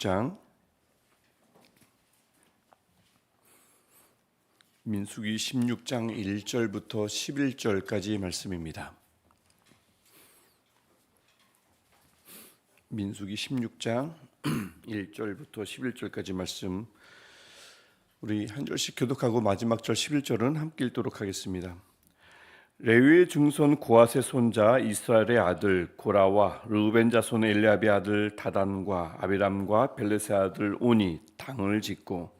16장 민수기 16장 1절부터 11절까지 말씀입니다. 민수기 16장 1절부터 11절까지 말씀, 우리 한 절씩 교독하고 마지막 절 11절은 함께 읽도록 하겠습니다. 레위의 증손 고핫의 손자 이스라엘의 아들 고라와 르우벤 자손 엘리압의 아들 다단과 아비람과 벨렛의 아들 온이 당을 짓고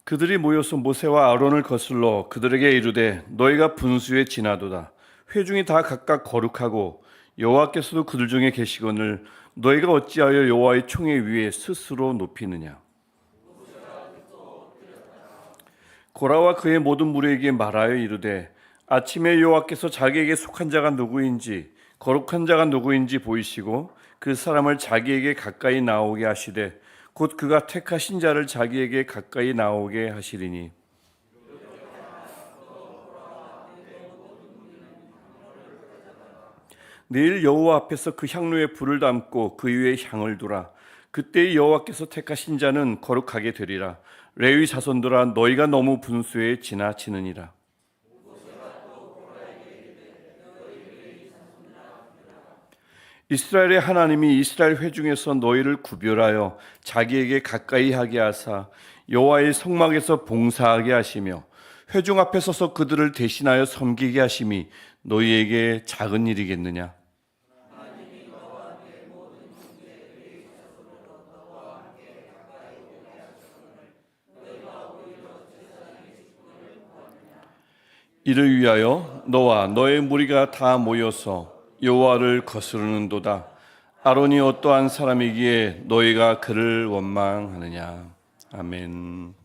그들이 모여서 모세와 아론을 거슬러 그들에게 이르되 너희가 분수에 지나도다. 회중이 다 각각 거룩하고 여호와께서도 그들 중에 계시거늘 너희가 어찌하여 여호와의 총회 위에 스스로 높이느냐. 고라와 그의 모든 무리에게 말하여 이르되 아침에 여호와께서 자기에게 속한 자가 누구인지 거룩한 자가 누구인지 보이시고 그 사람을 자기에게 가까이 나오게 하시되 곧 그가 택하신 자를 자기에게 가까이 나오게 하시리니 내일 여호와 앞에서 그 향로에 불을 담고 그 위에 향을 두라. 그때 여호와께서 택하신 자는 거룩하게 되리라. 레위 자손들아 너희가 너무 분수에 지나치느니라. 이스라엘의 하나님이 이스라엘 회중에서 너희를 구별하여 자기에게 가까이 하게 하사 여호와의 성막에서 봉사하게 하시며 회중 앞에 서서 그들을 대신하여 섬기게 하심이 너희에게 작은 일이겠느냐. 이를 위하여 너와 너의 무리가 다 모여서 여호와를 거스르는도다. 아론이 어떠한 사람이기에 너희가 그를 원망하느냐. 아멘.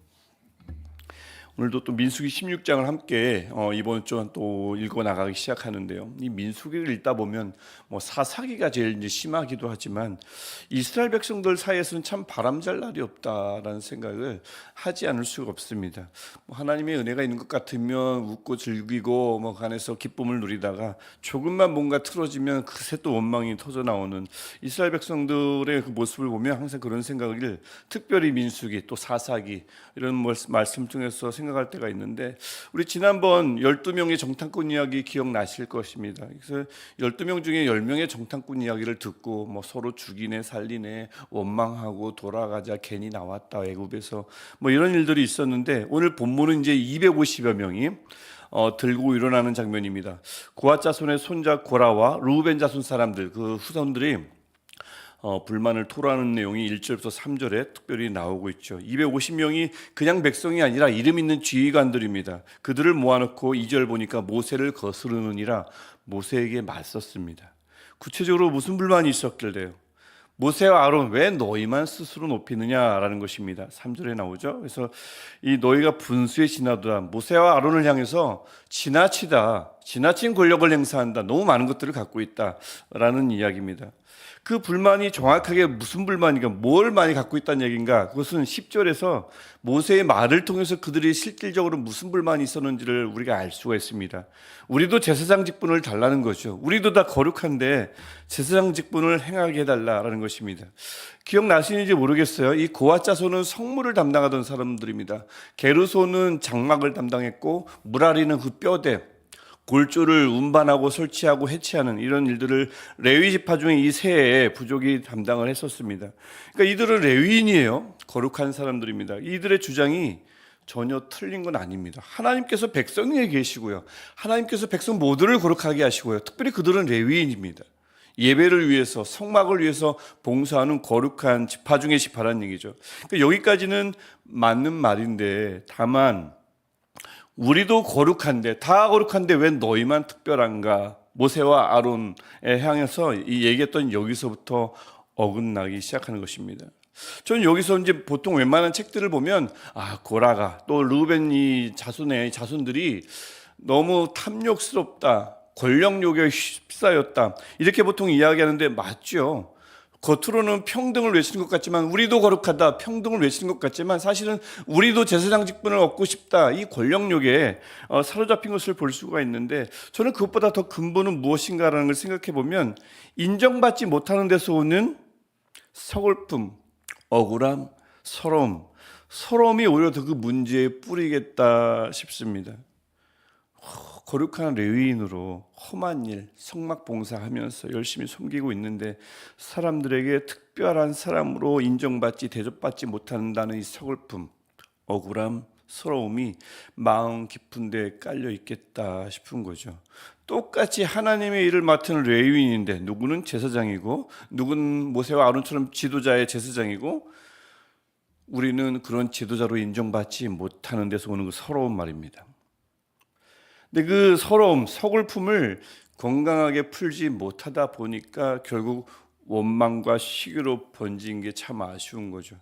오늘도 또 민수기 16장을 함께 이번 주에 또 읽어 나가기 시작하는데요. 이 민수기를 읽다 보면 사사기가 제일 이제 심하기도 하지만 이스라엘 백성들 사이에서는 참 바람잘 날이 없다라는 생각을 하지 않을 수가 없습니다. 하나님의 은혜가 있는 것 같으면 웃고 즐기고 간에서 기쁨을 누리다가 조금만 뭔가 틀어지면 그새 또 원망이 터져 나오는 이스라엘 백성들의 그 모습을 보면 항상 그런 생각을 특별히 민수기 또 사사기 이런 말씀 중에서 생각할 때가 있는데, 우리 지난번 12명의 정탐꾼 이야기 기억나실 것입니다. 그래서 12명 중에 10명의 정탐꾼 이야기를 듣고 서로 죽이네 살리네 원망하고 돌아가자 괜히 나왔다 애굽에서 이런 일들이 있었는데, 오늘 본문은 이제 250여 명이 들고 일어나는 장면입니다. 고핫 자손의 손자 고라와 르우벤 자손 사람들, 그 후손들이 불만을 토로하는 내용이 1절부터 3절에 특별히 나오고 있죠. 250명이 그냥 백성이 아니라 이름 있는 지휘관들입니다. 그들을 모아놓고 2절 보니까 모세를 거스르느니라 모세에게 맞섰습니다. 구체적으로 무슨 불만이 있었길래요? 모세와 아론 왜 너희만 스스로 높이느냐라는 것입니다. 3절에 나오죠. 그래서 이 너희가 분수에 지나도다, 모세와 아론을 향해서 지나친 권력을 행사한다, 너무 많은 것들을 갖고 있다라는 이야기입니다. 그 불만이 정확하게 무슨 불만인가, 뭘 많이 갖고 있다는 얘기인가? 그것은 10절에서 모세의 말을 통해서 그들이 실질적으로 무슨 불만이 있었는지를 우리가 알 수가 있습니다. 우리도 제사장 직분을 달라는 거죠. 우리도 다 거룩한데 제사장 직분을 행하게 해달라는 것입니다. 기억나시는지 모르겠어요. 이 고핫 자손은 성물을 담당하던 사람들입니다. 게르손은 장막을 담당했고 무라리는 그 뼈대, 골조를 운반하고 설치하고 해체하는 이런 일들을 레위 지파 중에 이 세 부족이 담당을 했었습니다. 그러니까 이들은 레위인이에요. 거룩한 사람들입니다. 이들의 주장이 전혀 틀린 건 아닙니다. 하나님께서 백성 위에 계시고요, 하나님께서 백성 모두를 거룩하게 하시고요, 특별히 그들은 레위인입니다. 예배를 위해서, 성막을 위해서 봉사하는 거룩한 지파 중의 지파라는 얘기죠. 그러니까 여기까지는 맞는 말인데, 다만 우리도 거룩한데, 다 거룩한데 왜 너희만 특별한가? 모세와 아론에 향해서 이 얘기했던 여기서부터 어긋나기 시작하는 것입니다. 저는 여기서 이제 보통 웬만한 책들을 보면 고라가 또 르우벤 이 자손들이 너무 탐욕스럽다, 권력욕에 휩싸였다, 이렇게 보통 이야기하는데 맞죠? 겉으로는 평등을 외치는 것 같지만, 우리도 거룩하다, 평등을 외치는 것 같지만 사실은 우리도 제사장 직분을 얻고 싶다, 이 권력욕에 사로잡힌 것을 볼 수가 있는데, 저는 그것보다 더 근본은 무엇인가라는 걸 생각해 보면 인정받지 못하는 데서 오는 서글픔, 억울함, 서러움이 오히려 더 그 문제의 뿌리겠다 싶습니다. 거룩한 레위인으로 험한 일, 성막 봉사하면서 열심히 섬기고 있는데 사람들에게 특별한 사람으로 인정받지, 대접받지 못한다는 이 서글픔, 억울함, 서러움이 마음 깊은 데 깔려 있겠다 싶은 거죠. 똑같이 하나님의 일을 맡은 레위인인데 누구는 제사장이고 누구는 모세와 아론처럼 지도자의 제사장이고, 우리는 그런 지도자로 인정받지 못하는 데서 오는 그 서러운 말입니다. 근데 그 서러움, 서글픔을 건강하게 풀지 못하다 보니까 결국 원망과 시기로 번진 게 참 아쉬운 거죠.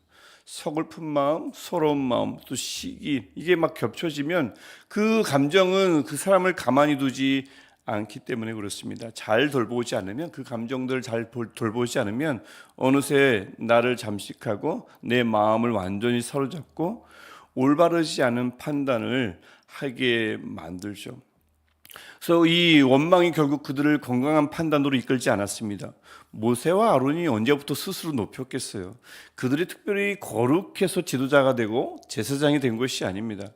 서글픈 마음, 서러운 마음, 또 시기, 이게 막 겹쳐지면 그 감정은 그 사람을 가만히 두지 않기 때문에 그렇습니다. 잘 돌보지 않으면, 그 감정들을 잘 돌보지 않으면 어느새 나를 잠식하고 내 마음을 완전히 사로잡고 올바르지 않은 판단을 하게 만들죠. 그래서 이 원망이 결국 그들을 건강한 판단으로 이끌지 않았습니다. 모세와 아론이 언제부터 스스로 높였겠어요? 그들이 특별히 거룩해서 지도자가 되고 제사장이 된 것이 아닙니다.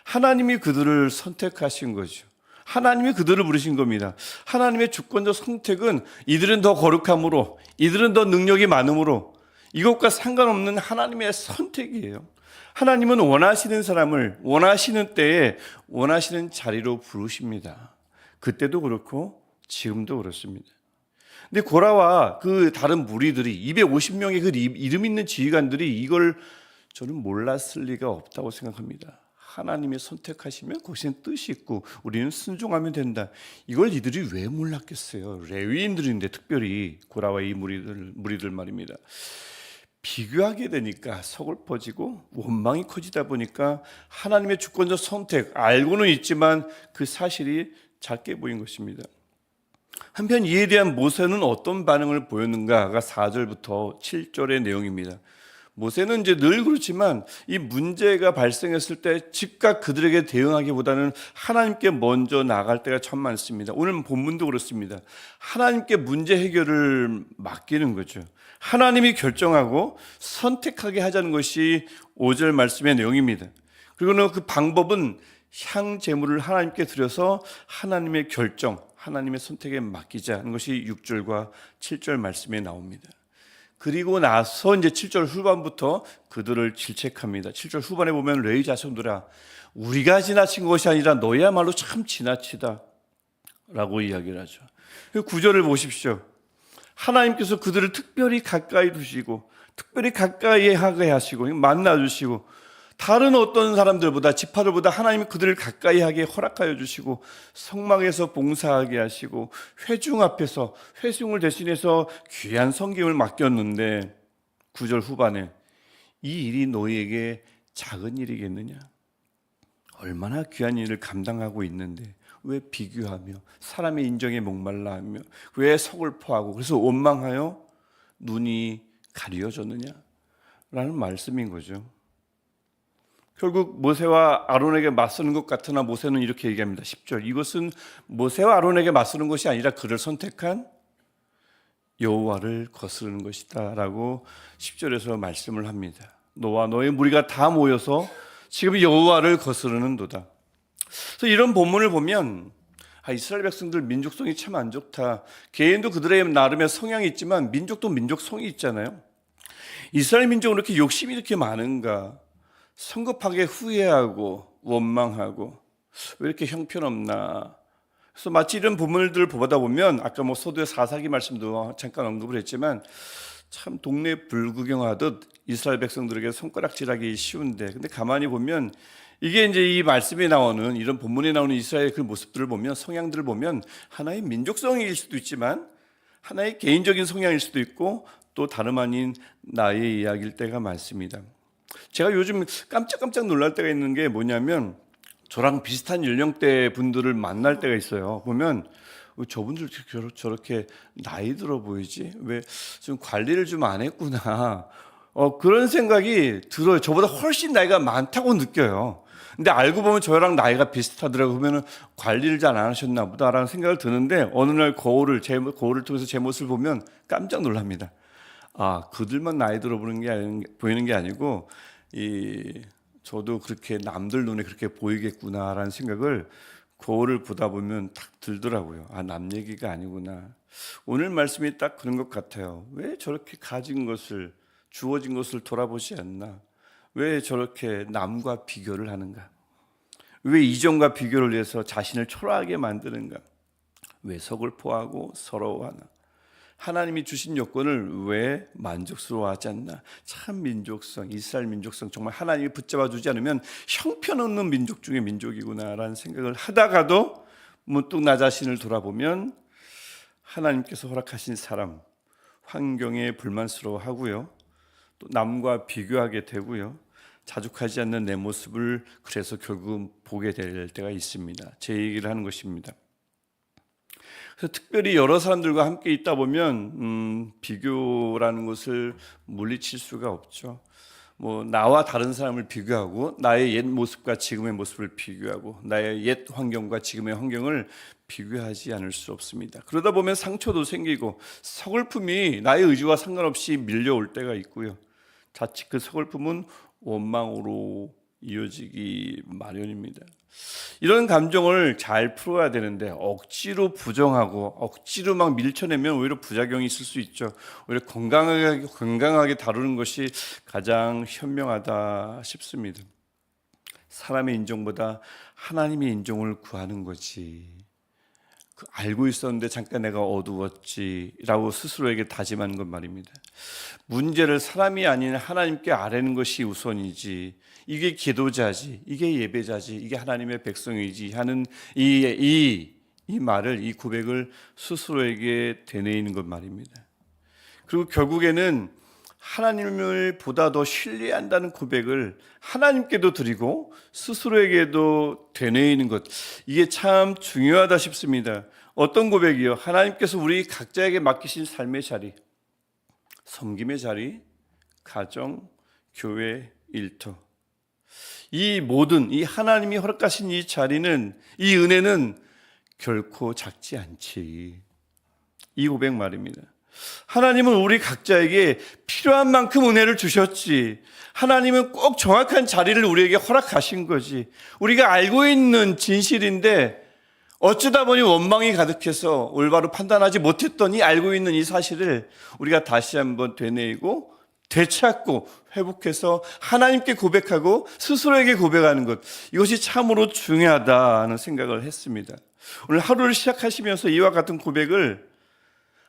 하나님이 그들을 선택하신 거죠. 하나님이 그들을 부르신 겁니다. 하나님의 주권적 선택은 이들은 더 거룩함으로, 이들은 더 능력이 많음으로, 이것과 상관없는 하나님의 선택이에요. 하나님은 원하시는 사람을 원하시는 때에 원하시는 자리로 부르십니다. 그때도 그렇고 지금도 그렇습니다. 근데 고라와 그 다른 무리들이, 250명의 그 이름 있는 지휘관들이 이걸 저는 몰랐을 리가 없다고 생각합니다. 하나님이 선택하시면 거기에는 뜻이 있고 우리는 순종하면 된다. 이걸 이들이 왜 몰랐겠어요? 레위인들인데, 특별히 고라와 이 무리들 말입니다. 비교하게 되니까 서글퍼지고 원망이 커지다 보니까 하나님의 주권적 선택, 알고는 있지만 그 사실이 작게 보인 것입니다. 한편 이에 대한 모세는 어떤 반응을 보였는가가 4절부터 7절의 내용입니다. 모세는 이제 늘 그렇지만 이 문제가 발생했을 때 즉각 그들에게 대응하기보다는 하나님께 먼저 나갈 때가 참 많습니다. 오늘 본문도 그렇습니다. 하나님께 문제 해결을 맡기는 거죠. 하나님이 결정하고 선택하게 하자는 것이 5절 말씀의 내용입니다. 그리고는 그 방법은 향 제물을 하나님께 드려서 하나님의 결정, 하나님의 선택에 맡기자는 것이 6절과 7절 말씀에 나옵니다. 그리고 나서 이제 7절 후반부터 그들을 질책합니다. 7절 후반에 보면 레위 자손들아, 우리가 지나친 것이 아니라 너희야말로 참 지나치다 라고 이야기를 하죠. 9절을 보십시오. 하나님께서 그들을 특별히 가까이 두시고 특별히 가까이 하게 하시고 만나주시고, 다른 어떤 사람들보다, 지파들보다 하나님이 그들을 가까이 하게 허락하여 주시고 성막에서 봉사하게 하시고 회중 앞에서 회중을 대신해서 귀한 섬김을 맡겼는데 9절 후반에 이 일이 너희에게 작은 일이겠느냐? 얼마나 귀한 일을 감당하고 있는데 왜 비교하며 사람의 인정에 목말라 하며 왜 서글퍼하고 그래서 원망하여 눈이 가려졌느냐? 라는 말씀인 거죠. 결국 모세와 아론에게 맞서는 것 같으나 모세는 이렇게 얘기합니다. 10절, 이것은 모세와 아론에게 맞서는 것이 아니라 그를 선택한 여호와를 거스르는 것이다 라고 10절에서 말씀을 합니다. 너와 너의 무리가 다 모여서 지금 여호와를 거스르는도다. 그래서 이런 본문을 보면 이스라엘 백성들 민족성이 참 안 좋다. 개인도 그들의 나름의 성향이 있지만 민족도 민족성이 있잖아요. 이스라엘 민족은 이렇게 욕심이 이렇게 많은가? 성급하게 후회하고 원망하고 왜 이렇게 형편없나? 그래서 마치 이런 부분들을 보다 보면 아까 소도의 사사기 말씀도 잠깐 언급을 했지만 참 동네 불구경하듯 이스라엘 백성들에게 손가락질하기 쉬운데, 근데 가만히 보면 이게 이제 이 말씀에 나오는 이런 본문에 나오는 이스라엘 그 모습들을 보면, 성향들을 보면 하나의 민족성일 수도 있지만 하나의 개인적인 성향일 수도 있고 또 다름 아닌 나의 이야기일 때가 많습니다. 제가 요즘 깜짝깜짝 놀랄 때가 있는 게 뭐냐면 저랑 비슷한 연령대 분들을 만날 때가 있어요. 보면 저분들 저렇게 나이 들어 보이지? 왜 좀 관리를 좀 안 했구나. 그런 생각이 들어요. 저보다 훨씬 나이가 많다고 느껴요. 근데 알고 보면 저랑 나이가 비슷하더라고요. 그러면은 관리를 잘 안 하셨나 보다라는 생각을 드는데, 어느 날 거울을 통해서 제 모습을 보면 깜짝 놀랍니다. 그들만 나이 들어 보이는 게 아니고, 저도 그렇게 남들 눈에 그렇게 보이겠구나라는 생각을 거울을 보다 보면 딱 들더라고요. 남 얘기가 아니구나. 오늘 말씀이 딱 그런 것 같아요. 왜 저렇게 주어진 것을 돌아보지 않나? 왜 저렇게 남과 비교를 하는가? 왜 이전과 비교를 해서 자신을 초라하게 만드는가? 왜 서글퍼하고 서러워하나? 하나님이 주신 여건을 왜 만족스러워하지 않나? 참 이스라엘 민족성, 정말 하나님이 붙잡아 주지 않으면 형편없는 민족 중에 민족이구나라는 생각을 하다가도 문득 나 자신을 돌아보면 하나님께서 허락하신 사람, 환경에 불만스러워하고요, 또 남과 비교하게 되고요, 자족하지 않는 내 모습을 그래서 결국 보게 될 때가 있습니다. 제 얘기를 하는 것입니다. 그래서 특별히 여러 사람들과 함께 있다 보면 비교라는 것을 물리칠 수가 없죠. 나와 다른 사람을 비교하고, 나의 옛 모습과 지금의 모습을 비교하고, 나의 옛 환경과 지금의 환경을 비교하지 않을 수 없습니다. 그러다 보면 상처도 생기고 서글픔이 나의 의지와 상관없이 밀려올 때가 있고요, 자칫 그 서글픔은 원망으로 이어지기 마련입니다. 이런 감정을 잘 풀어야 되는데 억지로 부정하고 억지로 막 밀쳐내면 오히려 부작용이 있을 수 있죠. 오히려 건강하게 다루는 것이 가장 현명하다 싶습니다. 사람의 인정보다 하나님의 인정을 구하는 거지. 알고 있었는데 잠깐 내가 어두웠지라고 스스로에게 다짐하는 것 말입니다. 문제를 사람이 아닌 하나님께 아뢰는 것이 우선이지, 이게 기도자지, 이게 예배자지, 이게 하나님의 백성이지 하는 이 고백을 스스로에게 되뇌이는 것 말입니다. 그리고 결국에는 하나님을 보다 더 신뢰한다는 고백을 하나님께도 드리고 스스로에게도 되뇌이는 것, 이게 참 중요하다 싶습니다. 어떤 고백이요? 하나님께서 우리 각자에게 맡기신 삶의 자리, 섬김의 자리, 가정, 교회, 일터, 이 모든 이 하나님이 허락하신 이 자리는, 이 은혜는 결코 작지 않지. 이 고백 말입니다. 하나님은 우리 각자에게 필요한 만큼 은혜를 주셨지. 하나님은 꼭 정확한 자리를 우리에게 허락하신 거지. 우리가 알고 있는 진실인데 어쩌다 보니 원망이 가득해서 올바로 판단하지 못했더니 알고 있는 이 사실을 우리가 다시 한번 되뇌이고 되찾고 회복해서 하나님께 고백하고 스스로에게 고백하는 것, 이것이 참으로 중요하다는 생각을 했습니다. 오늘 하루를 시작하시면서 이와 같은 고백을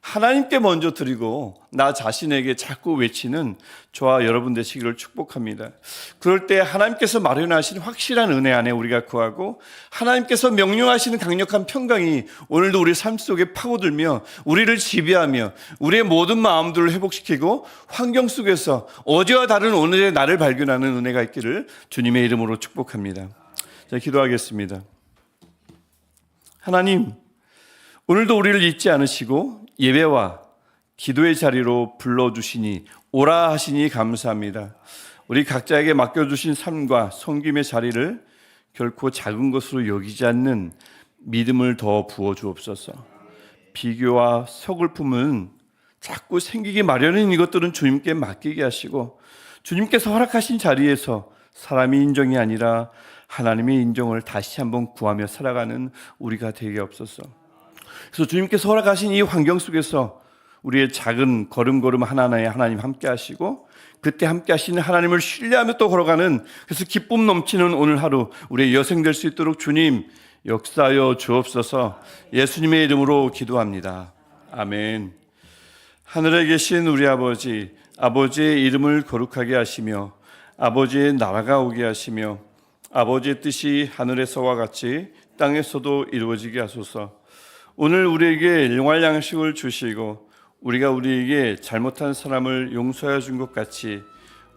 하나님께 먼저 드리고 나 자신에게 자꾸 외치는 저와 여러분 되시기를 축복합니다. 그럴 때 하나님께서 마련하신 확실한 은혜 안에 우리가 거하고, 하나님께서 명령하시는 강력한 평강이 오늘도 우리 삶 속에 파고들며 우리를 지배하며 우리의 모든 마음들을 회복시키고 환경 속에서 어제와 다른 오늘의 나를 발견하는 은혜가 있기를 주님의 이름으로 축복합니다. 자, 기도하겠습니다. 하나님, 오늘도 우리를 잊지 않으시고 예배와 기도의 자리로 불러주시니, 오라 하시니 감사합니다. 우리 각자에게 맡겨주신 삶과 섬김의 자리를 결코 작은 것으로 여기지 않는 믿음을 더 부어주옵소서. 비교와 서글픔은 자꾸 생기기 마련인 이것들은 주님께 맡기게 하시고, 주님께서 허락하신 자리에서 사람의 인정이 아니라 하나님의 인정을 다시 한번 구하며 살아가는 우리가 되게 없소서. 그래서 주님께서 허락하신 이 환경 속에서 우리의 작은 걸음걸음 하나하나에 하나님 함께 하시고, 그때 함께 하시는 하나님을 신뢰하며 또 걸어가는, 그래서 기쁨 넘치는 오늘 하루 우리의 여생 될 수 있도록 주님 역사하여 주옵소서. 예수님의 이름으로 기도합니다. 아멘. 하늘에 계신 우리 아버지, 아버지의 이름을 거룩하게 하시며 아버지의 나라가 오게 하시며 아버지의 뜻이 하늘에서와 같이 땅에서도 이루어지게 하소서. 오늘 우리에게 일용할 양식을 주시고 우리가 우리에게 잘못한 사람을 용서하여 준 것 같이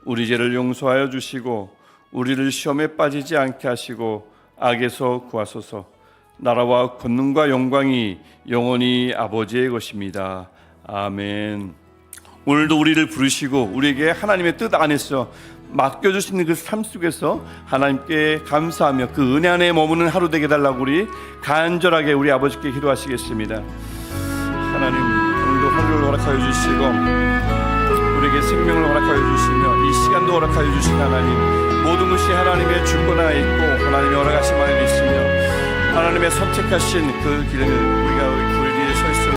우리 죄를 용서하여 주시고 우리를 시험에 빠지지 않게 하시고 악에서 구하소서. 나라와 권능과 영광이 영원히 아버지의 것입니다. 아멘. 오늘도 우리를 부르시고 우리에게 하나님의 뜻 안에서 맡겨주시는 그 삶 속에서 하나님께 감사하며 그 은혜 안에 머무는 하루 되게 달라고 우리 간절하게 우리 아버지께 기도하시겠습니다. 하나님, 오늘도 하루를 허락하여 주시고 우리에게 생명을 허락하여 주시며 이 시간도 허락하여 주신 하나님, 모든 것이 하나님의 주권 안에 있고 하나님의 허락하심 안에 있으며 하나님의 선택하신 그 길을 우리가